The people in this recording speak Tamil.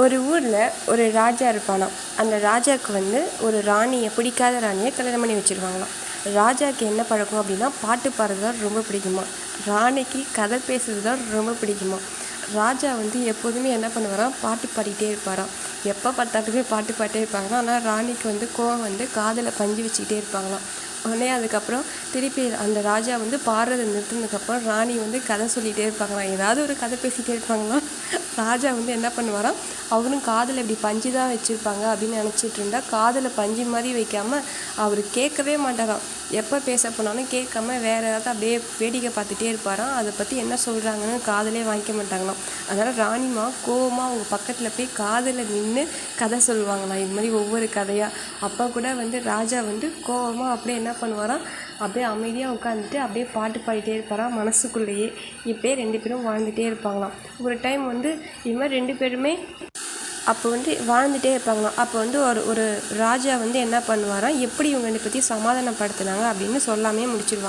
ஒரு ஊரில் ஒரு ராஜா இருப்பானாம். அந்த ராஜாவுக்கு வந்து ஒரு ராணியை, பிடிக்காத ராணியை கல்யாணம் பண்ணி வச்சுருவாங்களாம். ராஜாவுக்கு என்ன பழக்கம் அப்படின்னா, பாட்டு பாடுறது தான் ரொம்ப பிடிக்குமா. ராணிக்கு கதை பேசுறது தான் ரொம்ப பிடிக்குமா. ராஜா வந்து எப்போதுமே என்ன பண்ணுவாராம், பாட்டு பாடிக்கிட்டே இருப்பாராம். எப்போ பார்த்தாலுமே பாட்டு பாடிட்டே இருப்பாங்களாம். ஆனால் ராணிக்கு வந்து கோவம் வந்து காதில் பஞ்சு வச்சுக்கிட்டே இருப்பாங்களாம். உடனே அதுக்கப்புறம் திருப்பி அந்த ராஜா வந்து பாடுறதை நிறுத்தினதுக்கப்புறம் ராணி வந்து கதை சொல்லிகிட்டே இருப்பாங்களாம். ஏதாவது ஒரு கதை பேசிகிட்டே இருப்பாங்களாம். ராஜா வந்து என்ன பண்ணுவாராம், அவரும் காதில் இப்படி பஞ்சு தான் வச்சுருப்பாங்க அப்படின்னு நினச்சிட்டு இருந்தால் காதில் பஞ்சு மாதிரி வைக்காமல் அவர் கேட்கவே மாட்டாராம். எப்போ பேச போனாலும் கேட்காம வேறு ஏதாவது அப்படியே வேடிக்கை பார்த்துட்டே இருப்பாராம். அதை பற்றி என்ன சொல்கிறாங்கன்னு காதிலே வாங்கிக்க மாட்டாங்களாம். அதனால் ராணிமா கோவமாக அவங்க பக்கத்தில் போய் காதில் நின்று கதை சொல்லுவாங்களாம். இது மாதிரி ஒவ்வொரு கதையாக. அப்போ கூட வந்து ராஜா வந்து கோவமாக அப்படியே என்ன பண்ணுவாராம், அப்படியே அமைதியாக உட்காந்துட்டு அப்படியே பாட்டு பாடிட்டே இருப்பாராம் மனசுக்குள்ளேயே. இப்படியே 2 பேரும் வாழ்ந்துகிட்டே இருப்பாங்களாம். ஒரு டைம் வந்து இது மாதிரி 2 பேருமே அப்போ வந்து வாழ்ந்துகிட்டே இருப்பாங்களாம். அப்போ வந்து ஒரு ராஜா வந்து என்ன பண்ணுவாராம், எப்படி இவங்க 2 பற்றியும் சமாதானப்படுத்தினாங்க அப்படின்னு சொல்லாமே முடிச்சிருவாங்க.